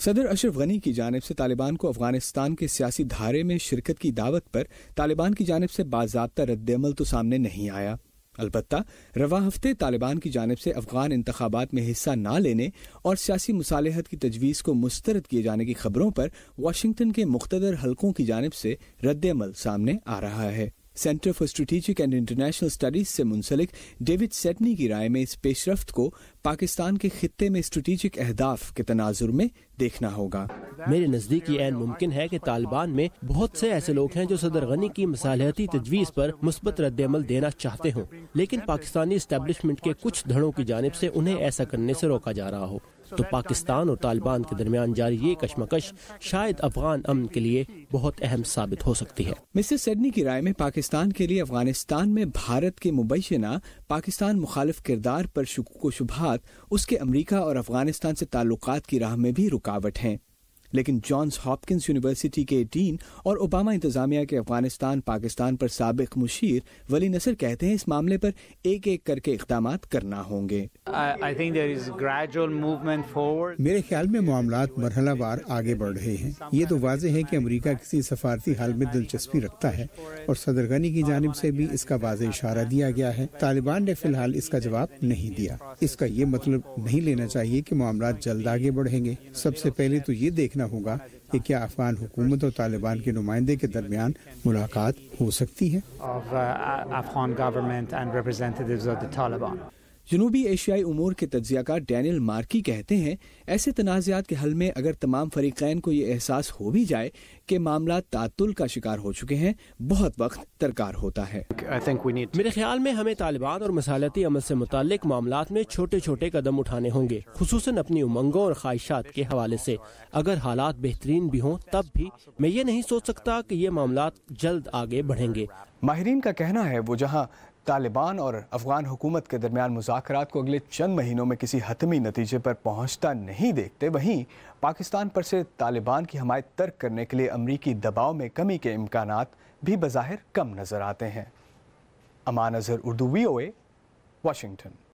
صدر اشرف غنی کی جانب سے طالبان کو افغانستان کے سیاسی دھارے میں شرکت کی دعوت پر طالبان کی جانب سے باضابطہ رد عمل تو سامنے نہیں آیا۔ البتہ رواں ہفتے طالبان کی جانب سے افغان انتخابات میں حصہ نہ لینے اور سیاسی مصالحت کی تجویز کو مسترد کیے جانے کی خبروں پر واشنگٹن کے مقتدر حلقوں کی جانب سے رد عمل سامنے آ رہا ہے۔ Centre for strategic and international studies سے منسلک ڈیوڈ سیڈنی کی رائے میں اس پیش رفت کو پاکستان کے خطے میں اسٹریٹجک اہداف کے تناظر میں دیکھنا ہوگا۔ میرے نزدیک یہ عین ممکن ہے کہ طالبان میں بہت سے ایسے لوگ ہیں جو صدر غنی کی مصالحتی تجویز پر مثبت رد عمل دینا چاہتے ہوں، لیکن پاکستانی اسٹیبلشمنٹ کے کچھ دھڑوں کی جانب سے انہیں ایسا کرنے سے روکا جا رہا ہو۔ تو پاکستان اور طالبان کے درمیان جاری یہ کشمکش شاید افغان امن کے لیے بہت اہم ثابت ہو سکتی ہے۔ مسٹر سیڈنی کی رائے میں پاکستان کے لیے افغانستان میں بھارت کے مبینہ پاکستان مخالف کردار پر شکوک و شبہات اس کے امریکہ اور افغانستان سے تعلقات کی راہ میں بھی رکاوٹ ہیں، لیکن جانس ہاپکنس یونیورسٹی کے ڈین اور اوباما انتظامیہ کے افغانستان پاکستان پر سابق مشیر ولی نصر کہتے ہیں اس معاملے پر ایک ایک کر کے اقدامات کرنا ہوں گے۔ میرے خیال میں معاملات مرحلہ وار آگے بڑھ رہے ہیں۔ یہ تو واضح ہے کہ امریکہ کسی سفارتی حل میں دلچسپی رکھتا ہے اور صدر غنی کی جانب سے بھی اس کا واضح اشارہ دیا گیا ہے۔ طالبان نے فی الحال اس کا جواب نہیں دیا۔ اس کا یہ مطلب نہیں لینا چاہیے کہ معاملات جلد آگے بڑھیں گے۔ سب سے پہلے تو یہ دیکھنا ہوگا کہ کیا افغان حکومت اور طالبان کے نمائندے کے درمیان ملاقات ہو سکتی ہے۔ جنوبی ایشیائی امور کے تجزیہ کار ڈینیل مارکی کہتے ہیں ایسے تنازعات کے حل میں اگر تمام فریقین کو یہ احساس ہو بھی جائے کہ معاملات تعطل کا شکار ہو چکے ہیں، بہت وقت درکار ہوتا ہے۔ میرے خیال میں ہمیں طالبان اور مصالحتی عمل سے متعلق معاملات میں چھوٹے چھوٹے قدم اٹھانے ہوں گے، خصوصاً اپنی امنگوں اور خواہشات کے حوالے سے۔ اگر حالات بہترین بھی ہوں تب بھی میں یہ نہیں سوچ سکتا کہ یہ معاملات جلد آگے بڑھیں گے۔ ماہرین کا کہنا ہے وہ جہاں طالبان اور افغان حکومت کے درمیان مذاکرات کو اگلے چند مہینوں میں کسی حتمی نتیجے پر پہنچتا نہیں دیکھتے، وہیں پاکستان پر سے طالبان کی حمایت ترک کرنے کے لیے امریکی دباؤ میں کمی کے امکانات بھی بظاہر کم نظر آتے ہیں۔ امان اظہر، اردو VOA، واشنگٹن۔